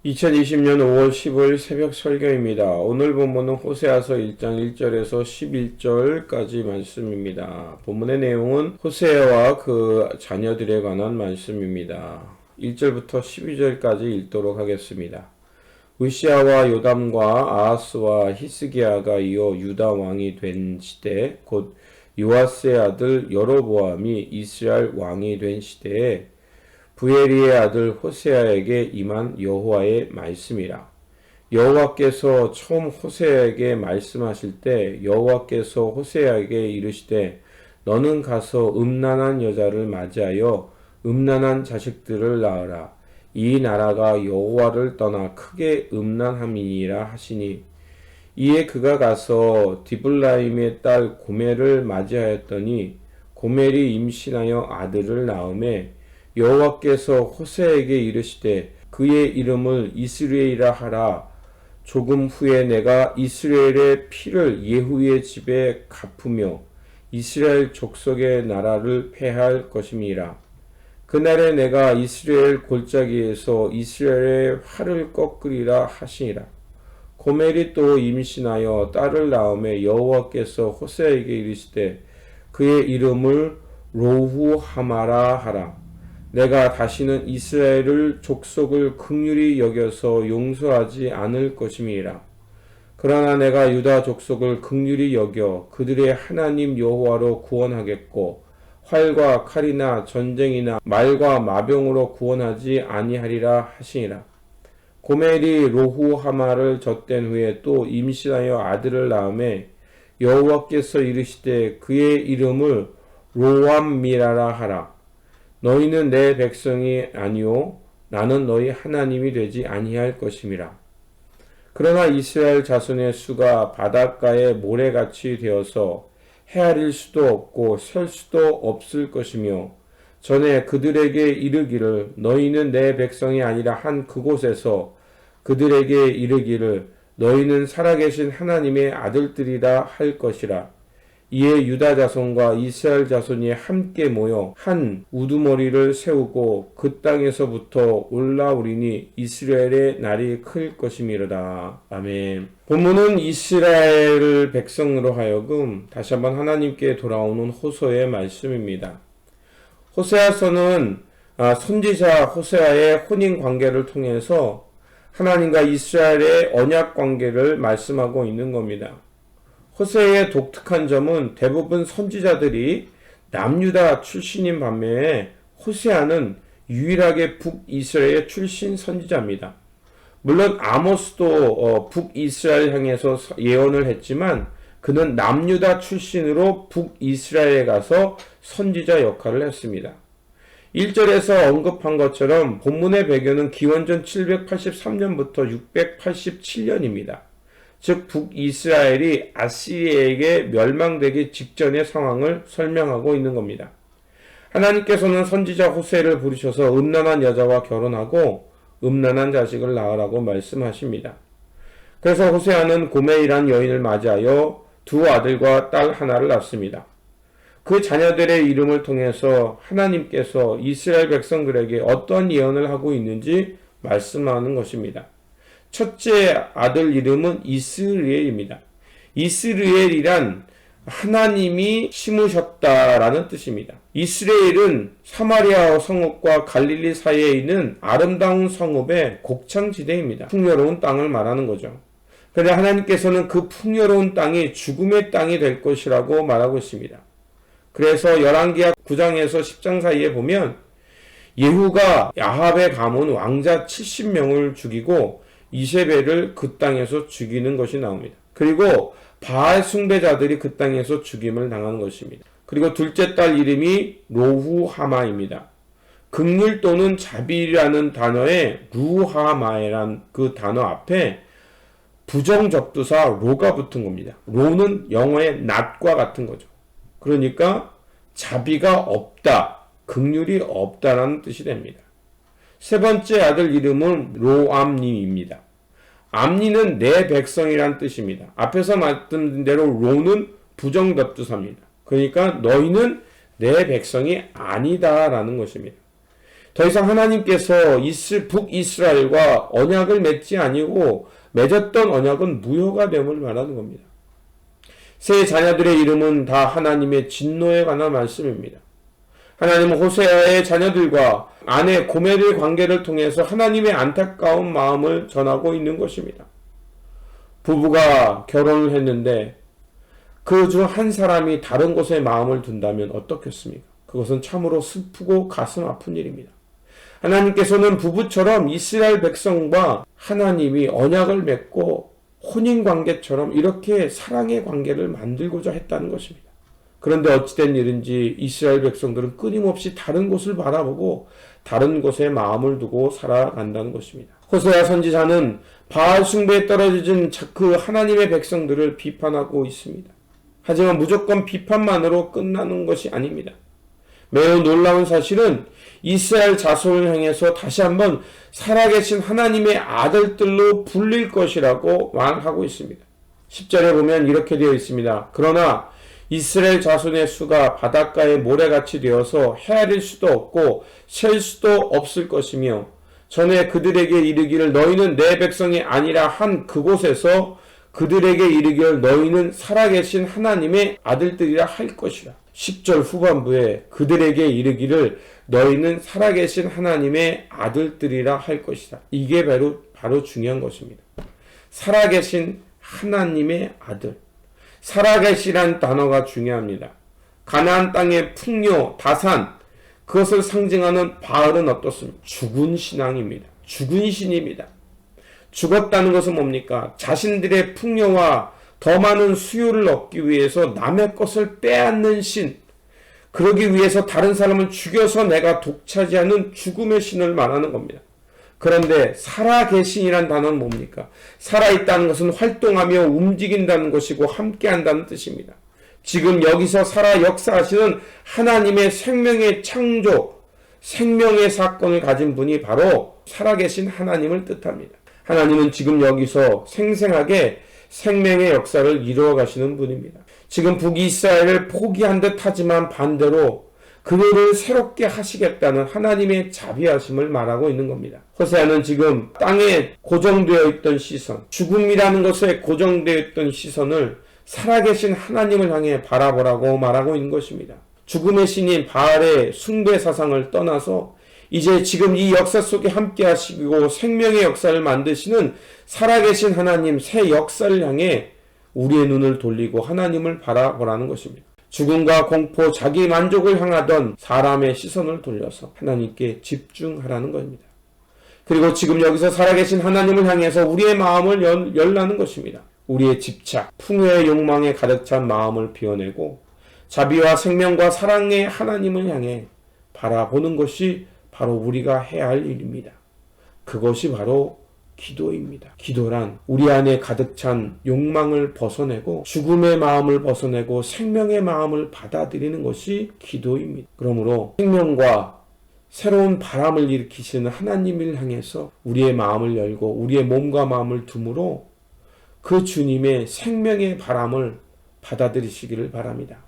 2020년 5월 15일 새벽 설교입니다. 오늘 본문은 호세아서 1장 1절에서 11절까지 말씀입니다. 본문의 내용은 호세아와 그 자녀들에 관한 말씀입니다. 1절부터 12절까지 읽도록 하겠습니다. 우시아와 요담과 아하스와 히스기야가 이어 유다 왕이 된 시대, 곧 요아스의 아들 여로보암이 이스라엘 왕이 된 시대에 부에리의 아들 호세아에게 임한 여호와의 말씀이라. 여호와께서 처음 호세아에게 말씀하실 때 여호와께서 호세아에게 이르시되 너는 가서 음란한 여자를 맞이하여 음란한 자식들을 낳으라. 이 나라가 여호와를 떠나 크게 음란함이니라 하시니, 이에 그가 가서 디블라임의 딸 고멜을 맞이하였더니 고멜이 임신하여 아들을 낳음에 여호와께서 호세아에게 이르시되 그의 이름을 이스라엘이라 하라. 조금 후에 내가 이스라엘의 피를 예후의 집에 갚으며 이스라엘 족속의 나라를 폐할 것임이라. 그날에 내가 이스라엘 골짜기에서 이스라엘의 활을 꺾으리라 하시니라. 고멜이 또 임신하여 딸을 낳음에 여호와께서 호세아에게 이르시되 그의 이름을 로후하마라 하라. 내가 다시는 이스라엘을 족속을 긍휼히 여겨서 용서하지 않을 것임이라. 그러나 내가 유다 족속을 긍휼히 여겨 그들의 하나님 여호와로 구원하겠고 활과 칼이나 전쟁이나 말과 마병으로 구원하지 아니하리라 하시니라. 고멜이 로후하마를 젖된 후에 또 임신하여 아들을 낳음에 여호와께서 이르시되 그의 이름을 로암미라라 하라. 너희는 내 백성이 아니요 나는 너희 하나님이 되지 아니할 것임이라. 그러나 이스라엘 자손의 수가 바닷가의 모래같이 되어서 헤아릴 수도 없고 셀 수도 없을 것이며, 전에 그들에게 이르기를 너희는 내 백성이 아니라 한 그곳에서 그들에게 이르기를 너희는 살아계신 하나님의 아들들이라 할 것이라. 이에 유다 자손과 이스라엘 자손이 함께 모여 한 우두머리를 세우고 그 땅에서부터 올라오리니 이스라엘의 날이 클 것임이로다. 아멘. 본문은 이스라엘 백성으로 하여금 다시 한번 하나님께 돌아오는 호소의 말씀입니다. 호세아서는 선지자 호세아의 혼인 관계를 통해서 하나님과 이스라엘의 언약 관계를 말씀하고 있는 겁니다. 호세아의 독특한 점은 대부분 선지자들이 남유다 출신인 반면에 호세아는 유일하게 북이스라엘 출신 선지자입니다. 물론 아모스도 북이스라엘 향해서 예언을 했지만 그는 남유다 출신으로 북이스라엘에 가서 선지자 역할을 했습니다. 1절에서 언급한 것처럼 본문의 배경은 기원전 783년부터 687년입니다. 즉 북이스라엘이 아시리에게 멸망되기 직전의 상황을 설명하고 있는 겁니다. 하나님께서는 선지자 호세를 부르셔서 음란한 여자와 결혼하고 음란한 자식을 낳으라고 말씀하십니다. 그래서 호세아는 고멜이란 여인을 맞이하여 두 아들과 딸 하나를 낳습니다. 그 자녀들의 이름을 통해서 하나님께서 이스라엘 백성들에게 어떤 예언을 하고 있는지 말씀하는 것입니다. 첫째 아들 이름은 이스르엘입니다. 이스르엘이란 하나님이 심으셨다라는 뜻입니다. 이스라엘은 사마리아 성읍과 갈릴리 사이에 있는 아름다운 성읍의 곡창지대입니다. 풍요로운 땅을 말하는 거죠. 그런데 하나님께서는 그 풍요로운 땅이 죽음의 땅이 될 것이라고 말하고 있습니다. 그래서 열왕기하 9장에서 10장 사이에 보면 예후가 야합의 가문 왕자 70명을 죽이고 이세벨을 그 땅에서 죽이는 것이 나옵니다. 그리고 바알 숭배자들이 그 땅에서 죽임을 당하는 것입니다. 그리고 둘째 딸 이름이 로후하마입니다. 긍휼 또는 자비라는 단어에 루하마에란 그 단어 앞에 부정접두사 로가 붙은 겁니다. 로는 영어의 not과 같은 거죠. 그러니까 자비가 없다, 긍휼이 없다라는 뜻이 됩니다. 세 번째 아들 이름은 로암니입니다. 암니는 내 백성이란 뜻입니다. 앞에서 말씀드린 대로 로는 부정접두사입니다. 그러니까 너희는 내 백성이 아니다라는 것입니다. 더 이상 하나님께서 북이스라엘과 언약을 맺지 아니고 맺었던 언약은 무효가 됨을 말하는 겁니다. 세 자녀들의 이름은 다 하나님의 진노에 관한 말씀입니다. 하나님은 호세아의 자녀들과 아내 고멜의 관계를 통해서 하나님의 안타까운 마음을 전하고 있는 것입니다. 부부가 결혼을 했는데 그 중 한 사람이 다른 곳에 마음을 둔다면 어떻겠습니까? 그것은 참으로 슬프고 가슴 아픈 일입니다. 하나님께서는 부부처럼 이스라엘 백성과 하나님이 언약을 맺고 혼인관계처럼 이렇게 사랑의 관계를 만들고자 했다는 것입니다. 그런데 어찌된 일인지 이스라엘 백성들은 끊임없이 다른 곳을 바라보고 다른 곳에 마음을 두고 살아간다는 것입니다. 호세아 선지자는 바알 숭배에 떨어진 그 하나님의 백성들을 비판하고 있습니다. 하지만 무조건 비판만으로 끝나는 것이 아닙니다. 매우 놀라운 사실은 이스라엘 자손을 향해서 다시 한번 살아계신 하나님의 아들들로 불릴 것이라고 말하고 있습니다. 10절에 보면 이렇게 되어 있습니다. 그러나 이스라엘 자손의 수가 바닷가의 모래같이 되어서 헤아릴 수도 없고 셀 수도 없을 것이며 전에 그들에게 이르기를 너희는 내 백성이 아니라 한 그곳에서 그들에게 이르기를 너희는 살아계신 하나님의 아들들이라 할 것이라. 10절 후반부에 그들에게 이르기를 너희는 살아계신 하나님의 아들들이라 할 것이다. 이게 바로 중요한 것입니다. 살아계신 하나님의 아들. 살아계시란 단어가 중요합니다. 가나안 땅의 풍요, 다산, 그것을 상징하는 바알은 어떻습니까? 죽은 신앙입니다. 죽은 신입니다. 죽었다는 것은 뭡니까? 자신들의 풍요와 더 많은 수요를 얻기 위해서 남의 것을 빼앗는 신, 그러기 위해서 다른 사람을 죽여서 내가 독차지하는 죽음의 신을 말하는 겁니다. 그런데 살아계신이란 단어는 뭡니까? 살아있다는 것은 활동하며 움직인다는 것이고 함께한다는 뜻입니다. 지금 여기서 살아 역사하시는 하나님의 생명의 창조, 생명의 사건을 가진 분이 바로 살아계신 하나님을 뜻합니다. 하나님은 지금 여기서 생생하게 생명의 역사를 이루어 가시는 분입니다. 지금 북이스라엘을 포기한 듯 하지만 반대로 그들을 새롭게 하시겠다는 하나님의 자비하심을 말하고 있는 겁니다. 호세아는 지금 땅에 고정되어 있던 시선, 죽음이라는 것에 고정되어 있던 시선을 살아계신 하나님을 향해 바라보라고 말하고 있는 것입니다. 죽음의 신인 바알의 숭배 사상을 떠나서 이제 지금 이 역사 속에 함께 하시고 생명의 역사를 만드시는 살아계신 하나님 새 역사를 향해 우리의 눈을 돌리고 하나님을 바라보라는 것입니다. 죽음과 공포, 자기 만족을 향하던 사람의 시선을 돌려서 하나님께 집중하라는 것입니다. 그리고 지금 여기서 살아계신 하나님을 향해서 우리의 마음을 열라는 것입니다. 우리의 집착, 풍요의 욕망에 가득 찬 마음을 비워내고 자비와 생명과 사랑의 하나님을 향해 바라보는 것이 바로 우리가 해야 할 일입니다. 그것이 바로 기도입니다. 기도란 우리 안에 가득 찬 욕망을 벗어내고 죽음의 마음을 벗어내고 생명의 마음을 받아들이는 것이 기도입니다. 그러므로 생명과 새로운 바람을 일으키시는 하나님을 향해서 우리의 마음을 열고 우리의 몸과 마음을 둠으로 그 주님의 생명의 바람을 받아들이시기를 바랍니다.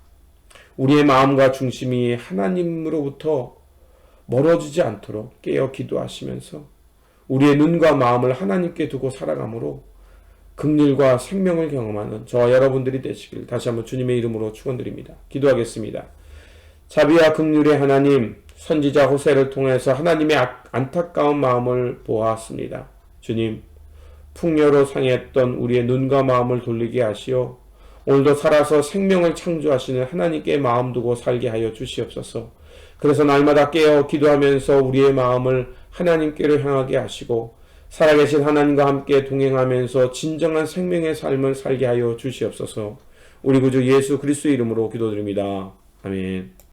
우리의 마음과 중심이 하나님으로부터 멀어지지 않도록 깨어 기도하시면서 우리의 눈과 마음을 하나님께 두고 살아가므로 긍휼과 생명을 경험하는 저와 여러분들이 되시길 다시 한번 주님의 이름으로 축원드립니다. 기도하겠습니다. 자비와 긍휼의 하나님, 선지자 호세를 통해서 하나님의 안타까운 마음을 보았습니다. 주님, 풍요로 상했던 우리의 눈과 마음을 돌리게 하시어 오늘도 살아서 생명을 창조하시는 하나님께 마음 두고 살게 하여 주시옵소서. 그래서 날마다 깨어 기도하면서 우리의 마음을 하나님께로 향하게 하시고 살아계신 하나님과 함께 동행하면서 진정한 생명의 삶을 살게 하여 주시옵소서. 우리 구주 예수 그리스도의 이름으로 기도드립니다. 아멘.